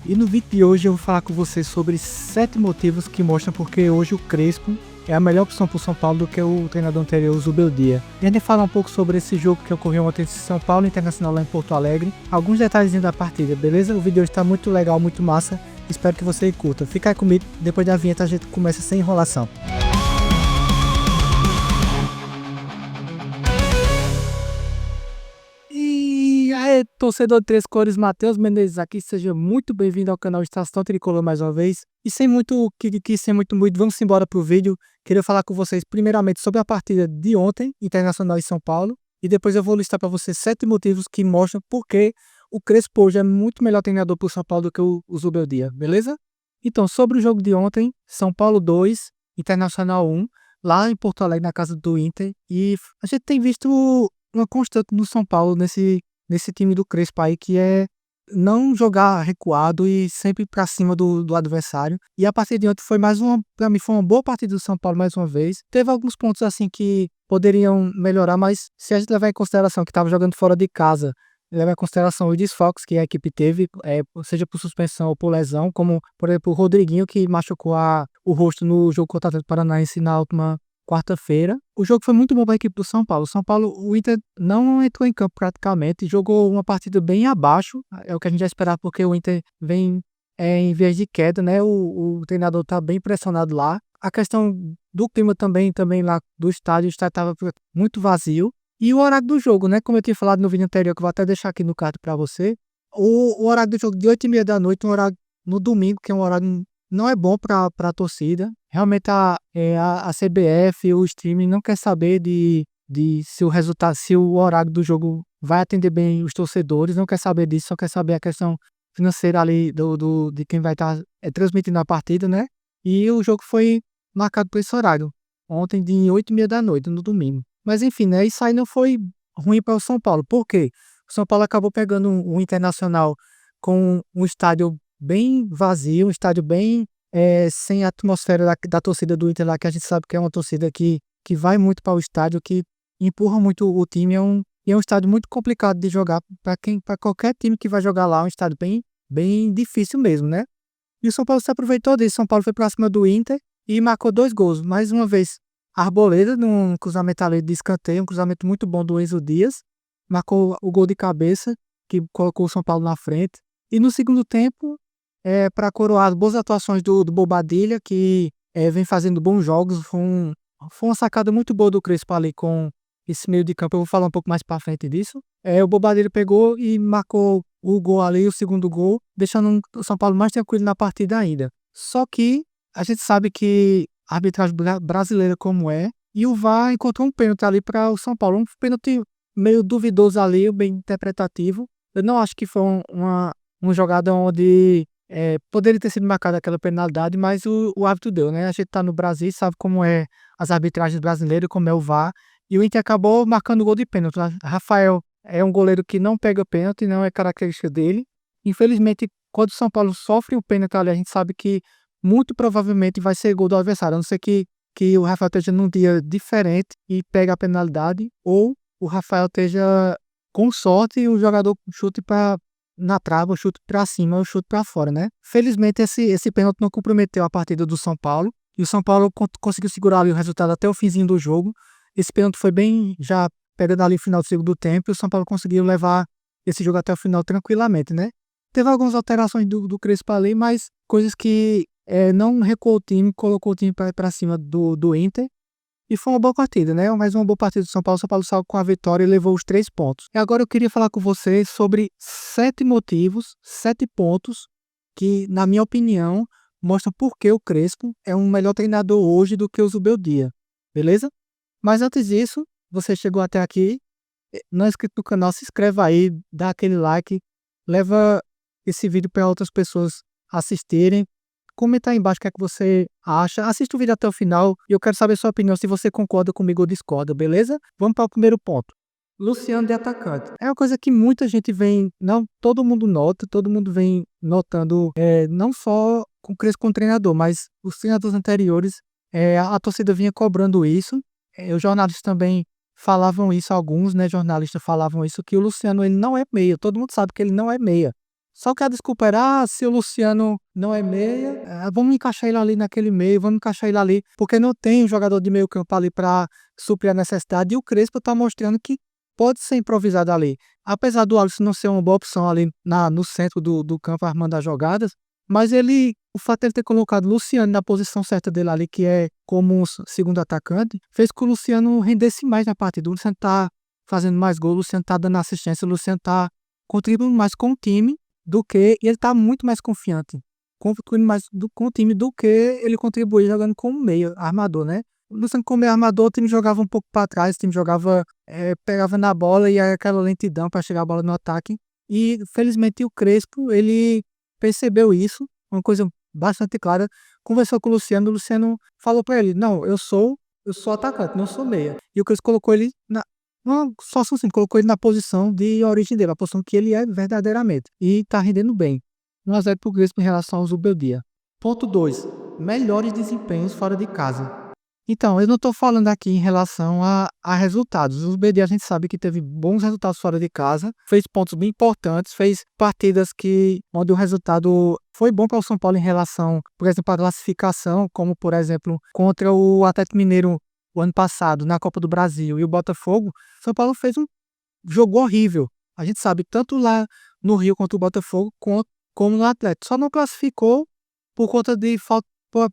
E no vídeo de hoje eu vou falar com vocês sobre 7 motivos que mostram porque hoje o Crespo é a melhor opção para o São Paulo do que o treinador anterior, o Zubeldia. E a gente falar um pouco sobre esse jogo que ocorreu ontem em São Paulo Internacional lá em Porto Alegre, alguns detalhezinhos da partida, beleza? O vídeo hoje está muito legal, muito massa, espero que você curta. Fica aí comigo, depois da vinheta a gente começa sem enrolação. E aí, torcedor de Três Cores, Matheus Menezes aqui, seja muito bem-vindo ao canal Estação Tricolor mais uma vez. E sem muito vamos embora pro vídeo. Queria falar com vocês primeiramente sobre a partida de ontem, Internacional e São Paulo, e depois eu vou listar para vocês 7 motivos que mostram por que o Crespo hoje é muito melhor treinador pro São Paulo do que o Zubeldia, beleza? Então, sobre o jogo de ontem, São Paulo 2, Internacional 1, lá em Porto Alegre, na casa do Inter, e a gente tem visto uma constante no São Paulo, nesse time do Crespo aí, que é não jogar recuado e sempre para cima do adversário. E a partida de ontem foi para mim foi uma boa partida do São Paulo mais uma vez. Teve alguns pontos assim que poderiam melhorar, mas se a gente levar em consideração que estava jogando fora de casa, levar em consideração os desfalques que a equipe teve, seja por suspensão ou por lesão, como por exemplo o Rodriguinho, que machucou o rosto no jogo contra o Atlético Paranaense na última quarta-feira. O jogo foi muito bom para a equipe do São Paulo. O Inter não entrou em campo praticamente, jogou uma partida bem abaixo, é o que a gente já esperava, porque o Inter vem em vias de queda, né? O treinador está bem pressionado lá. A questão do clima também lá do estádio, o estádio estava muito vazio. E o horário do jogo, né? Como eu tinha falado no vídeo anterior, que eu vou até deixar aqui no card para você, o horário do jogo de 8h30 da noite, um horário no domingo, que é um horário não é bom para a torcida. Realmente a CBF, o streaming não quer saber de se o resultado, se o horário do jogo vai atender bem os torcedores, não quer saber disso, só quer saber a questão financeira ali de quem vai estar transmitindo a partida, né? E o jogo foi marcado por esse horário, ontem de 8h30 da noite, no domingo. Mas enfim, né? Isso aí não foi ruim para o São Paulo. Por quê? O São Paulo acabou pegando um Internacional com um estádio bem vazio, um estádio bem sem a atmosfera da torcida do Inter lá, que a gente sabe que é uma torcida que vai muito para o estádio, que empurra muito o time. É um estádio muito complicado de jogar para qualquer time que vai jogar lá, é um estádio bem difícil mesmo, né? E o São Paulo se aproveitou disso. São Paulo foi para cima do Inter e marcou 2 gols. Mais uma vez, Arboleda, num cruzamento ali de escanteio, um cruzamento muito bom do Enzo Dias, marcou o gol de cabeça, que colocou o São Paulo na frente. E no segundo tempo, para coroar as boas atuações do Bobadilla, que vem fazendo bons jogos, foi uma sacada muito boa do Crespo ali com esse meio de campo. Eu vou falar um pouco mais para frente disso. O Bobadilla pegou e marcou o gol ali, o segundo gol, deixando o São Paulo mais tranquilo na partida ainda. Só que a gente sabe que a arbitragem brasileira como é, e o VAR encontrou um pênalti ali para o São Paulo, um pênalti meio duvidoso ali, bem interpretativo. Eu não acho que foi uma jogada onde poderia ter sido marcada aquela penalidade, mas o árbitro deu, né? A gente tá no Brasil, sabe como é as arbitragens brasileiras, como é o VAR, e o Inter acabou marcando o gol de pênalti. Rafael é um goleiro que não pega pênalti, não é característica dele. Infelizmente, quando o São Paulo sofre o pênalti ali, a gente sabe que muito provavelmente vai ser gol do adversário, a não ser que o Rafael esteja num dia diferente e pega a penalidade, ou o Rafael esteja com sorte e o jogador chute na trave, o chute pra cima, o chute pra fora, né? Felizmente esse pênalti não comprometeu a partida do São Paulo, e o São Paulo conseguiu segurar ali o resultado até o finzinho do jogo. Esse pênalti foi bem já pegando ali o final do segundo tempo, e o São Paulo conseguiu levar esse jogo até o final tranquilamente, né? Teve algumas alterações do Crespo ali, mas coisas que não recuou o time, colocou o time pra cima do Inter. E foi uma boa partida, né? Mais uma boa partida do São Paulo. O São Paulo saiu com a vitória e levou os 3 pontos. E agora eu queria falar com vocês sobre 7 motivos, 7 pontos que, na minha opinião, mostram por que o Crespo é um melhor treinador hoje do que o Zubeldia. Beleza? Mas antes disso, você chegou até aqui, não é inscrito no canal, se inscreva aí, dá aquele like, leva esse vídeo para outras pessoas assistirem. Comenta aí embaixo o que é que você acha. Assista o vídeo até o final e eu quero saber sua opinião, se você concorda comigo ou discorda, beleza? Vamos para o primeiro ponto. Luciano de atacante. É uma coisa que muita gente todo mundo nota, todo mundo vem notando, não só com o Crespo como treinador, mas os treinadores anteriores, a torcida vinha cobrando isso. Os jornalistas também falavam isso, alguns, né, jornalistas falavam isso, que o Luciano ele não é meia. Todo mundo sabe que ele não é meia. Só que a desculpa era: "Ah, se o Luciano não é meia, vamos encaixar ele ali naquele meio, vamos encaixar ele ali", porque não tem um jogador de meio campo ali para suprir a necessidade, e o Crespo tá mostrando que pode ser improvisado ali. Apesar do Alisson não ser uma boa opção ali no centro do campo armando as jogadas, mas o fato de ele ter colocado o Luciano na posição certa dele ali, que é como um segundo atacante, fez com que o Luciano rendesse mais na partida. O Luciano tá fazendo mais gols, o Luciano tá dando assistência, o Luciano tá contribuindo mais com o time e ele tá muito mais confiante, contribuindo mais com o time do que ele contribuía jogando como meia, armador, né. O Luciano como meia armador, o time jogava um pouco para trás, o time jogava, pegava na bola e era aquela lentidão para chegar a bola no ataque. E felizmente o Crespo, ele percebeu isso, uma coisa bastante clara, conversou com o Luciano falou para ele: "Não, eu sou atacante, não sou meia". E o Crespo colocou ele não, só assim, colocou ele na posição de origem dele, a posição que ele é verdadeiramente, e tá rendendo bem. 1-0 para o Crespo em relação ao Zubeldia. Ponto 2: melhores desempenhos fora de casa. Então, eu não estou falando aqui em relação a resultados. O BD a gente sabe que teve bons resultados fora de casa, fez pontos bem importantes, fez partidas onde o resultado foi bom para o São Paulo em relação, por exemplo, à classificação, como por exemplo, contra o Atlético Mineiro o ano passado, na Copa do Brasil, e o Botafogo. São Paulo fez um jogo horrível. A gente sabe, tanto lá no Rio contra o Botafogo, como no Atlético. Só não classificou por conta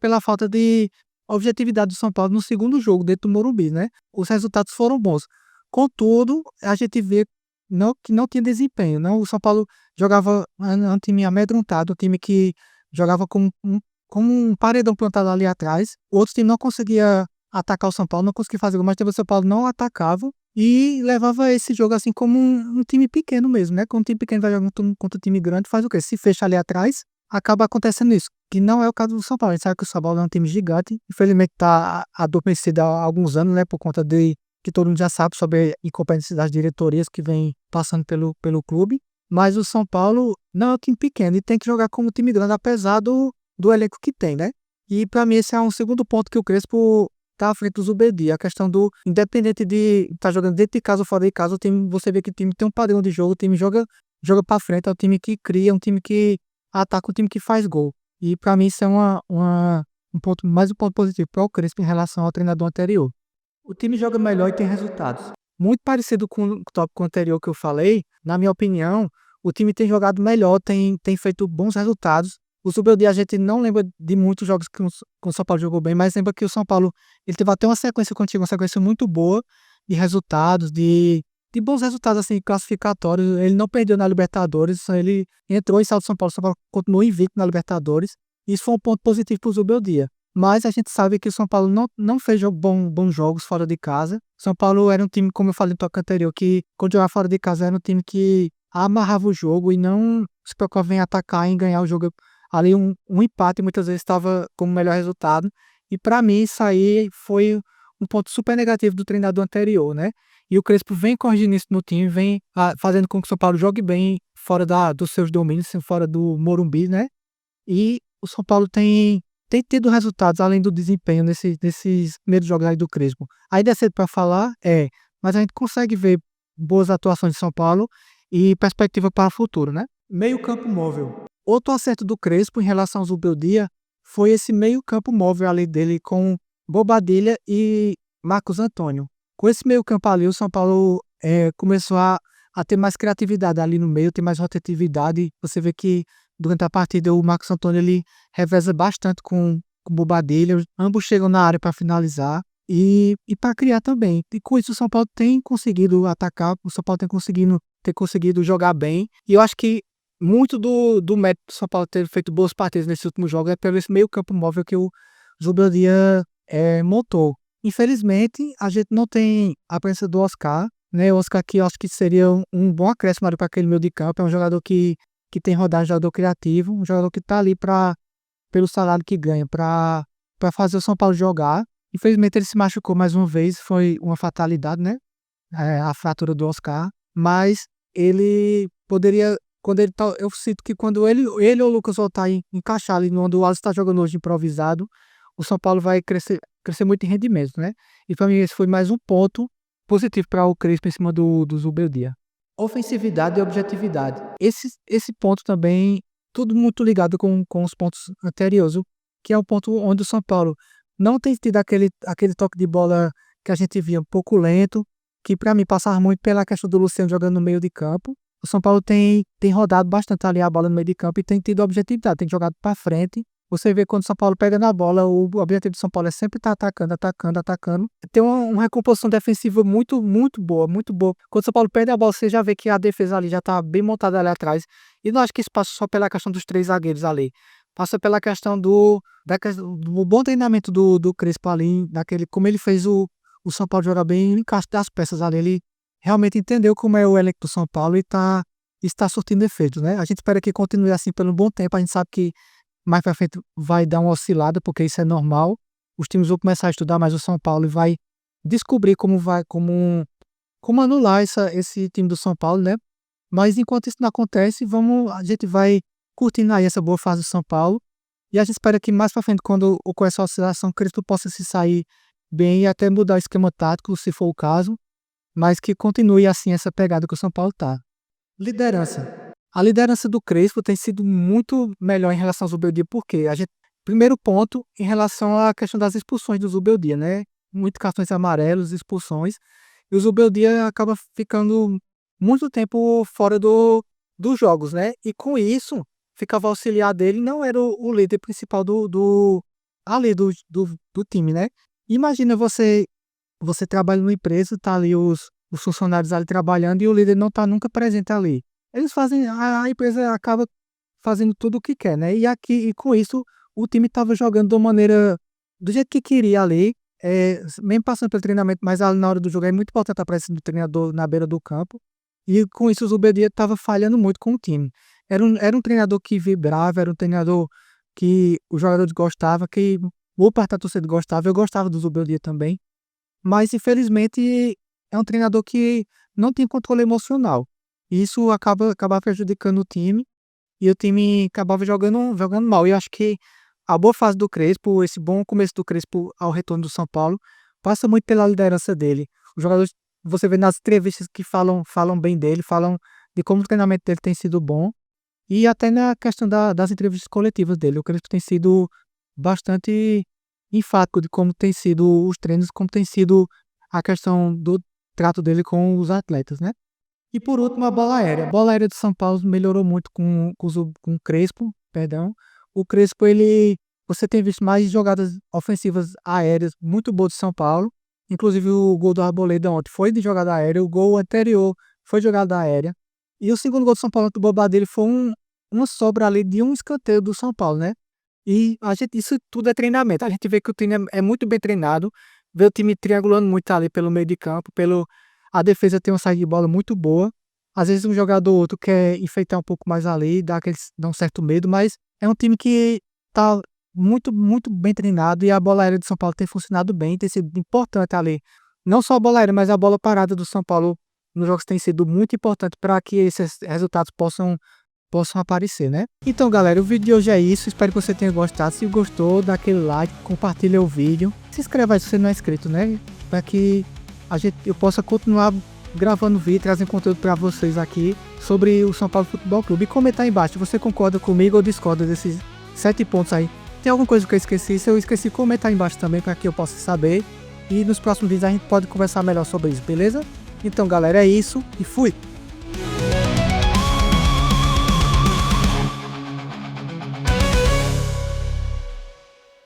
pela falta de objetividade do São Paulo no segundo jogo, dentro do Morumbi, né. Os resultados foram bons. Contudo, a gente vê que não tinha desempenho, não. O São Paulo jogava um time amedrontado, um time que jogava como um paredão plantado ali atrás. O outro time não conseguia atacar o São Paulo, não conseguia fazer gol, mas também o São Paulo não atacava e levava esse jogo, assim, como um time pequeno mesmo, né. Quando um time pequeno vai jogando contra um time grande, faz o quê? Se fecha ali atrás, acaba acontecendo isso, que não é o caso do São Paulo. A gente sabe que o São Paulo é um time gigante, infelizmente tá adormecido há alguns anos, né, por conta de que todo mundo já sabe sobre a incompetência das diretorias que vem passando pelo clube, mas o São Paulo não é um time pequeno e tem que jogar como time grande, apesar do elenco que tem, né. E pra mim esse é um segundo ponto que o Crespo tá à frente do Zubeldia, a questão do independente de estar jogando dentro de casa ou fora de casa, o time, você vê que o time tem um padrão de jogo, o time joga pra frente, é um time que cria, é um time que ataca, um time que faz gol. E pra mim isso é um ponto positivo para o Crespo em relação ao treinador anterior. O time joga melhor e tem resultados. Muito parecido com o tópico anterior que eu falei, na minha opinião, o time tem jogado melhor, tem feito bons resultados. O Zubeldia, a gente não lembra de muitos jogos que o São Paulo jogou bem, mas lembra que o São Paulo, ele teve até uma sequência contigo, uma sequência muito boa de resultados, de bons resultados, assim, classificatórios. Ele não perdeu na Libertadores, ele entrou e saiu do São Paulo. O São Paulo continuou invicto na Libertadores. Isso foi um ponto positivo para o Zubeldia. Mas a gente sabe que o São Paulo não fez bons jogos fora de casa. São Paulo era um time, como eu falei no toque anterior, que quando jogava fora de casa era um time que amarrava o jogo e não se preocupava em atacar, em ganhar o jogo. Ali um empate muitas vezes estava como melhor resultado. E para mim isso aí foi um ponto super negativo do treinador anterior, né. E o Crespo vem corrigindo isso no time, vem fazendo com que o São Paulo jogue bem fora dos seus domínios, fora do Morumbi, né. E o São Paulo tem tido resultados além do desempenho nesses primeiros jogos aí do Crespo. Ainda é cedo para falar, mas a gente consegue ver boas atuações de São Paulo e perspectiva para o futuro, né. Meio-campo móvel. Outro acerto do Crespo em relação ao Zubeldia foi esse meio-campo móvel ali dele com Bobadilha e Marcos Antônio. Com esse meio-campo ali, o São Paulo começou a ter mais criatividade ali no meio, ter mais rotatividade. Você vê que durante a partida o Marcos Antônio ele reveza bastante com o Bobadilha, ambos chegam na área para finalizar e para criar também. E com isso o São Paulo tem conseguido atacar, o São Paulo tem conseguido jogar bem. E eu acho que muito do mérito do São Paulo ter feito boas partidas nesse último jogo é pelo esse meio-campo móvel que o Zubeldia montou. Infelizmente, a gente não tem a presença do Oscar, né? O Oscar, que eu acho que seria um bom acréscimo para aquele meio de campo. É um jogador que tem rodagem, jogador criativo, um jogador que tá ali pelo salário que ganha, para fazer o São Paulo jogar. Infelizmente, ele se machucou mais uma vez, foi uma fatalidade, né? A fratura do Oscar, mas ele poderia. Eu sinto que quando ele ou o Lucas voltar a encaixar ali onde o Alisson está jogando hoje improvisado, o São Paulo vai crescer muito em rendimento, né? E para mim esse foi mais um ponto positivo para o Crespo em cima do Zubeldia. ofensividade e objetividade. Esse ponto também, tudo muito ligado com os pontos anteriores, que é o ponto onde o São Paulo não tem tido aquele toque de bola que a gente via um pouco lento, que para mim passava muito pela questão do Luciano jogando no meio de campo. O São Paulo tem rodado bastante ali a bola no meio de campo e tem tido objetividade, tem jogado para frente. Você vê quando o São Paulo pega na bola, o objetivo do São Paulo é sempre estar atacando, atacando, atacando. Tem uma recomposição defensiva muito, muito boa, muito boa. Quando o São Paulo perde a bola, você já vê que a defesa ali já está bem montada ali atrás. E não acho que isso passa só pela questão dos 3 zagueiros ali. Passa pela questão do bom treinamento do Crespo ali, como ele fez o São Paulo jogar bem no encaixe das peças ali. Ele realmente entendeu como é o elenco do São Paulo e está surtindo efeito, né? A gente espera que continue assim por um bom tempo. A gente sabe que mais pra frente vai dar uma oscilada, porque isso é normal. Os times vão começar a estudar mais o São Paulo e vai descobrir como anular esse time do São Paulo, né? Mas enquanto isso não acontece, a gente vai curtindo aí essa boa fase do São Paulo. E a gente espera que mais pra frente, quando com essa oscilação, o Cristo possa se sair bem e até mudar o esquema tático, se for o caso. Mas que continue assim essa pegada que o São Paulo tá. Liderança. A liderança do Crespo tem sido muito melhor em relação ao Zubeldia, porque primeiro ponto, em relação à questão das expulsões do Zubeldia, né? Muitos cartões amarelos, expulsões, e o Zubeldia acaba ficando muito tempo fora dos jogos, né? E com isso, ficava auxiliar dele, não era o líder principal ali do time, né? Imagina você trabalha numa empresa, tá ali os funcionários ali trabalhando e o líder não tá nunca presente ali. Eles fazem, a empresa acaba fazendo tudo o que quer, né? E com isso, o time estava jogando de uma maneira, do jeito que queria ali, mesmo passando pelo treinamento, mas ali na hora do jogo é muito importante a presença do treinador na beira do campo. E com isso, o Zubeldia estava falhando muito com o time. Era um treinador que vibrava, era um treinador que os jogadores gostavam, que boa parte da torcida gostava. Eu gostava do Zubeldia também. Mas, infelizmente, é um treinador que não tem controle emocional. E isso acaba prejudicando o time. E o time acabava jogando mal. E eu acho que a boa fase do Crespo, esse bom começo do Crespo ao retorno do São Paulo, passa muito pela liderança dele. Os jogadores, você vê nas entrevistas que falam bem dele, falam de como o treinamento dele tem sido bom. E até na questão das entrevistas coletivas dele. O Crespo tem sido bastante enfático de como tem sido os treinos, como tem sido a questão do trato dele com os atletas, né? E por último, a bola aérea. A bola aérea do São Paulo melhorou muito com o Crespo, perdão. O Crespo, você tem visto mais jogadas ofensivas aéreas muito boas de São Paulo. Inclusive o gol do Arboleda ontem foi de jogada aérea, o gol anterior foi jogada aérea. E o segundo gol do São Paulo do Bobadilha foi uma sobra ali de um escanteio do São Paulo, né? E isso tudo é treinamento. A gente vê que o time é muito bem treinado, vê o time triangulando muito ali pelo meio de campo, a defesa tem uma saída de bola muito boa. Às vezes um jogador ou outro quer enfeitar um pouco mais ali, dá um certo medo, mas é um time que tá muito, muito bem treinado e a bola aérea do São Paulo tem funcionado bem, tem sido importante ali. Não só a bola aérea, mas a bola parada do São Paulo nos jogos tem sido muito importante para que esses resultados possam aparecer, né? Então, galera, o vídeo de hoje é isso. Espero que você tenha gostado. Se gostou, dá aquele like, compartilha o vídeo. Se inscreva aí se você não é inscrito, né? Para que eu possa continuar gravando vídeo, trazendo conteúdo para vocês aqui sobre o São Paulo Futebol Clube. E comenta aí embaixo se você concorda comigo ou discorda desses 7 pontos aí. Tem alguma coisa que eu esqueci? Se eu esqueci, comenta aí embaixo também para que eu possa saber. E nos próximos vídeos a gente pode conversar melhor sobre isso, beleza? Então, galera, é isso e fui!